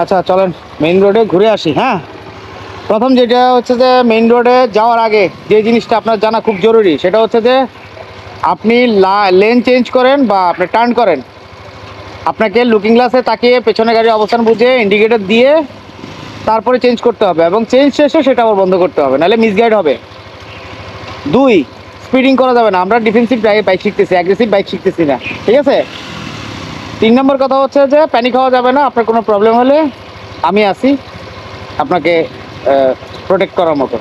আচ্ছা চলেন মেইন রোডে ঘুরে আসি। হ্যাঁ, প্রথম যেটা হচ্ছে যে মেইন রোডে যাওয়ার আগে যে জিনিসটা আপনার জানা খুব জরুরি, সেটা হচ্ছে যে আপনি লেন চেঞ্জ করেন বা আপনি টার্ন করেন, আপনাকে লুকিং গ্লাসে তাকিয়ে পেছনে গাড়ির অবস্থান বুঝে ইন্ডিকেটর দিয়ে তারপরে চেঞ্জ করতে হবে, এবং চেঞ্জ শেষে সেটা আবার বন্ধ করতে হবে, নাহলে মিসগাইড হবে। 2, স্পিডিং করা যাবে না। আমরা ডিফেন্সিভ বাইক শিখতেছি, অ্যাগ্রেসিভ বাইক শিখতেছি না, ঠিক আছে? 3 নম্বর কথা হচ্ছে যে প্যানিক হওয়া যাবে না। আপনার কোনো প্রবলেম হলে আমি আছি আপনাকে প্রোটেক্ট করার মতো,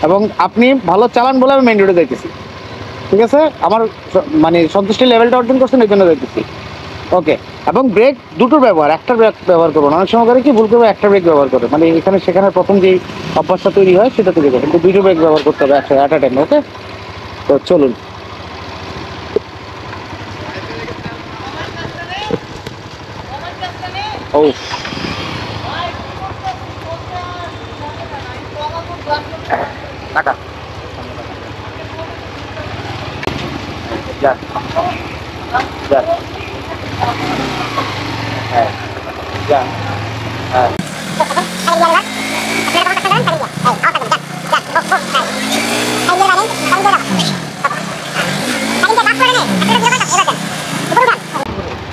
এবং আপনি ভালো চালান বলে আমি মেইন রোডে যাইতেছি, ঠিক আছে? আমার মানে সন্তুষ্টির লেভেলটা অর্জন করছেন, এই জন্য যাইতেছি। ওকে। এবং ব্রেক দুটোর ব্যবহার, একটা ব্রেক ব্যবহার করবো না। অনেক সময় করে কি ভুল করবে, একটা ব্রেক ব্যবহার করে, মানে এখানে সেখানে প্রথম যেই অভ্যাসটা তৈরি হয় সেটা তৈরি করে, কিন্তু দুটো ব্রেক ব্যবহার করতে হবে একসাথে অ্যাট আ টাইম। ওকে, তো চলুন। ও টাকা যা যা, হ্যাঁ যা, হ্যাঁ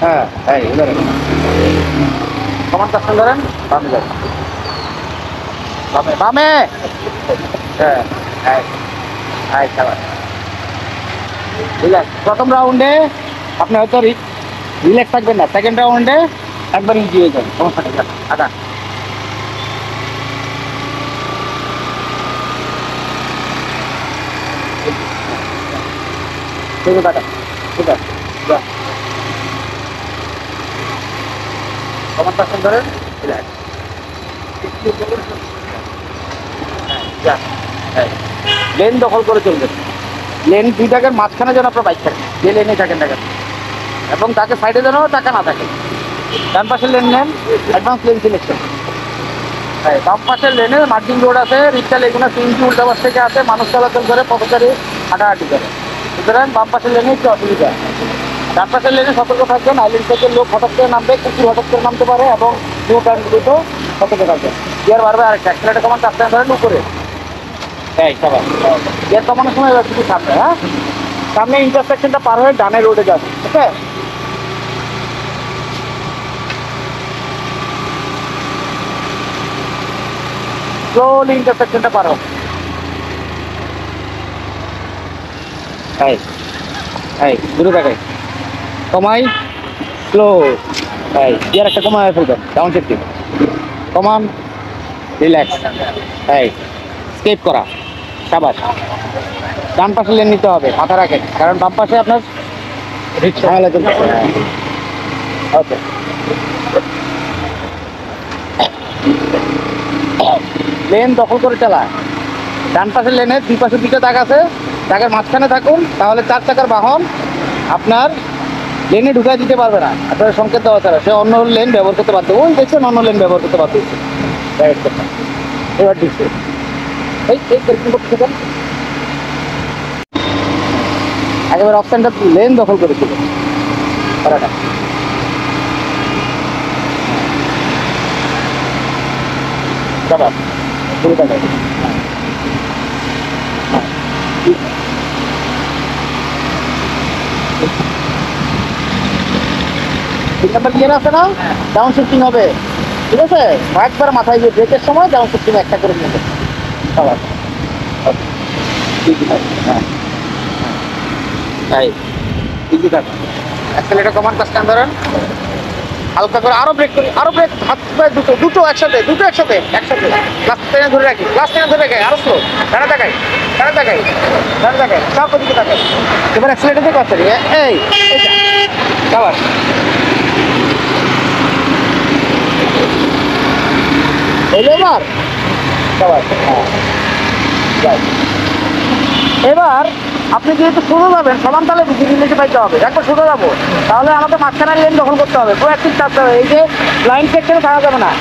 হ্যাঁ হ্যাঁ, এবারে সমান কাস্টম ধরেন, বামে যান, বামে বামে, হ্যাঁ হ্যাঁ হ্যাঁ, খাবার রিল্যাক্স। প্রথম রাউন্ডে আপনি হয়তো রিল্যাক্স থাকবেন না, সেকেন্ড রাউন্ডে একবার ইজি হয়ে যাবে, সমস্যা নেই। আটা ঠিক আছে, ঠিক আছে, যা সমান কাস্টম ধরেন, রিল্যাক্স, যা, হ্যাঁ লেন দখল করে চলবেন। লেন দুইটাকে মাঝখানে যেন আপনার বাইক থাকে, যে লেনে থাকেন না কেন, এবং তাকে সাইডে যেন টাকা না থাকে। ডান পাশের লেন নেন, অ্যাডভান্স লেন সিলেকশন। হ্যাঁ, বাম পাশের লেনে মার্জিন রোড আছে, রিক্সা লেগুনা সিএনজি উল্টা পাশ থেকে আসে, মানুষ চলাচল করে, পথচারী হাঁটাহাঁটি করে, সুতরাং বাম পাশের লেনে একটু অসুবিধা। ডান পাশের লেনে সতর্ক থাকবেন, আইল্যান্ড থেকে লোক হঠাৎ করে নামবে, কুকুর হঠাৎ করে নামতে পারে, এবং নিউ টার্নগুলোতেও সতর্ক থাকবেন। গিয়ার বাড়বে আরেকটা, অ্যাক্সিলারেটর কমান চাপতে ধরেন উপরে, হ্যাঁ সবাই গিয়ার কমানোর সময় এবার কিছু সামনে, হ্যাঁ সামনে ইন্টারসেকশনটা পার হয়ে ডানে রোডে যাবে, ঠিক আছে? স্লোলি ইন্টারসেকশনটা পার হবে। এই এই দূরে দেখাই, কমাই, স্লো, এই গিয়ার একটা কমায় ফেলবেন, ডাউন শিফটিং, কমান, রিল্যাক্স, এই স্কেপ করা, সাবাস। ডান পাশে লেন নিতে হবে, মাথা রাখেন, কারণ বাম পাশে আপনার ঝামেলা চলতেছে। ওকে, লেন দখল করে চালায়। ডান পাশের লেনে দুই পাশে দুটো দাগ আছে, দাগের মাঝখানে থাকুন, তাহলে 4 চাকার বাহন আপনার লেনে ঢুকাই দিতে পারবে না, আপনার সংকেত দেওয়া ছাড়া। সে অন্য লেন ব্যবহার করতে পারতো, ওই দেখছেন অন্য লেন ব্যবহার করতে পারতো। এবার দিচ্ছে এই করতে থাকেন, একেবারে অপশানটা লেন দখল করেছিল তারাটা। দাদা পুরো টাকা 3 নাম্বার গিয়ার আছে না, ডাউন শিফটিং হবে, ঠিক আছে? একবার মাথায় গিয়ে ব্রেকের সময় ডাউন শিফটিং একটা করে নেবে, সবার হ্যাঁ তাই ইজি থাকবে। অ্যাক্সেলেটর কমান কাস্টান ধরেন, হালকা করে আরো ব্রেক করি, আরো ব্রেক, হাত পায়ে দুটো দুটো একসাথে, দুটো একসাথে একসাথে, ক্লাস টেনে ধরে রাখি, ক্লাস টেনে ধরে রাখি, আরো স্লো, ডানা দেখাই, ডানা দেখাই, ডানা দেখাই, সব দিকে দেখাই। এবার অ্যাক্সেলেটর দিয়ে কাজ করি, এই এইটা সবার হইলো এবার সবার। হ্যাঁ এবার আপনি যেহেতু সোজা যাবেন, সমান তালে জিনিসে পাইতে হবে। একবার সোজা যাবো, তাহলে আমাকে মাঝখানের লেন দখল করতে হবে, প্রোঅ্যাক্টিভ থাকতে হবে। এই যে লাইন সেকশনে থাকা যাবে না,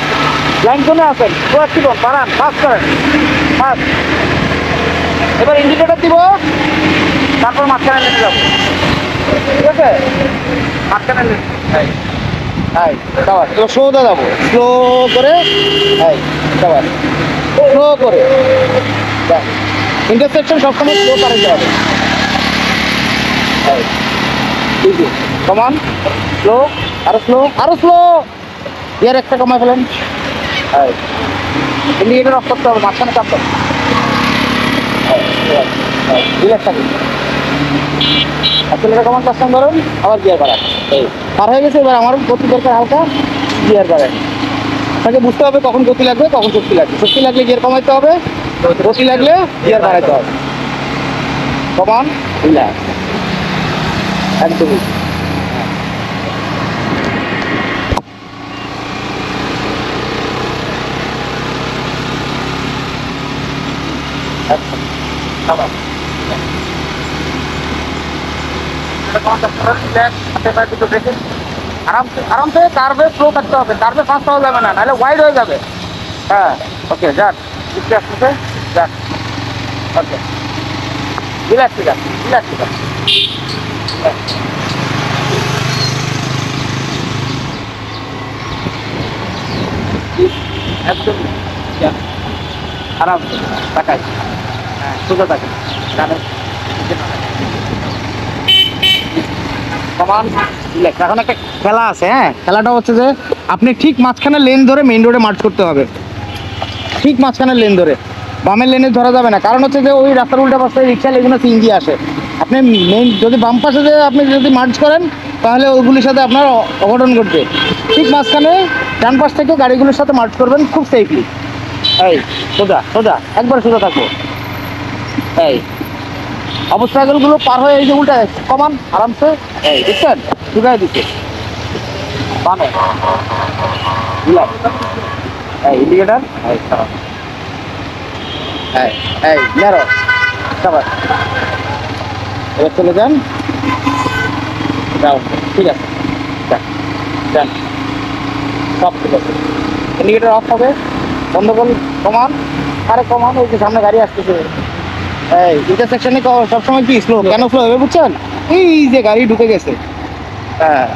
লাইন জোনে আসেন, প্রোঅ্যাক্টিভ হন, বাড়ান, ফাস্ট করেন, ফাস্ট। এবার ইন্ডিকেটর দিব, তারপর মাঝখানে লেনে যাবো, ঠিক আছে? মাঝখানে লেন এই আবার স্লোতে যাবো, স্লো করে, এই আবার স্লো করে। ইন্টারসেকশন সবসময় স্লো করে যেতে হবে। ইজি, কমান, স্লো, আরো স্লো, আরো স্লো। গিয়ার একটা কমায় ফেলেন। ইন্ডিকেটর অফ করতে হবে, মাঝখানে চাপ করতে হবে। রিল্যাক্স থাকুন। অ্যাক্সেলেটার কমান কাস্টম ধরুন, আবার গিয়ার বাড়ান। এই পার হয়ে গেছে, এবার আমার গতি দরকার হালকা, গিয়ার বাড়ান। আপনাকে বুঝতে হবে কখন গতি লাগবে, কখন শক্তি লাগবে। শক্তি লাগলে গিয়ার কমাইতে হবে, গতি লাগলে গিয়ার বাড়াইতে হবে। কমান, রিল্যাক্স, একদমই। আরামসে কার্ভে স্লো থাকতে হবে, কার্ভে ফাস্ট হওয়া যাবে না, নাহলে ওয়াইড হয়ে যাবে। হ্যাঁ, ওকে যান, বুঝতে আসতেছে, যান, ওকে, রিল্যাক্স, ঠিক আছে, রিল্যাক্স, ঠিক আছে, একদম আরামসে তাকাই, হ্যাঁ সোজা থাকে, জানেন কমান, রিল্যাক্স। এখন একটা খেলা আছে, হ্যাঁ খেলাটা হচ্ছে যে আপনি ঠিক মাঝখানে লেন ধরে মেইন রোডে মার্চ করতে হবে। ঠিক মাঝখানে লেন ধরে, বামের লেনে ধরা যাবে না, কারণ হচ্ছে যে ওই রাস্তার উল্টা পাশে রিক্সা এগুলো সিএনজি আসে। আপনি মেইন যদি বাম পাশে যে আপনি যদি মার্চ করেন, তাহলে ওইগুলির সাথে আপনার অঘটন ঘটবে। ঠিক মাঝখানে ডান পাশ থেকে গাড়িগুলোর সাথে মার্চ করবেন খুব সেফলি। এই সোজা সোজা, একবার সোজা থাকবো। এই অবস্ট্রাগলগুলো পার হয়ে এই যে উল্টা কমান আরামসে, এই দেখছেন সুগায় দিচ্ছে বামে, এই ইন্ডিকেটার, এই খারাপ, এই ন্যারো, সবার এবার চলে যান, যাও, ঠিক আছে, যান যান, সব ঠিক আছে। ইন্ডিকেটার অফ হবে, বন্ধ করুন, কমান, আরে কমান, ওই যে সামনে গাড়ি আসতেছে। এই ইন্টারসেকশনে সবসময় কি স্লো, কেন স্লো হবে বুঝছেন? এই যে গাড়ি ঢুকে গেছে, হ্যাঁ,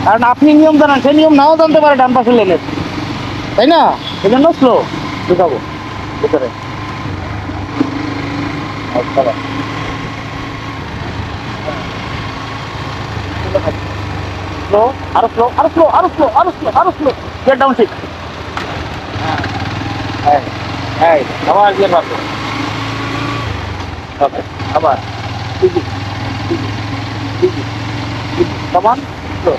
কারণ আপনি নিয়ম জানান, সেই নিয়ম নাও জানতে পারে ডান পাশে লেনের, তাই না? এই জন্য স্লো ঢুকাবো ভিতরে। স্লো, আরো স্লো, আরো স্লো, আরো স্লো, আরো স্লো, আরো স্লো, গেট ডাউন ঠিক, হ্যাঁ, এই আবার গিয়ে পাবো, ওকে, আবার ইজি ইজি ইজি, কমান, স্লো।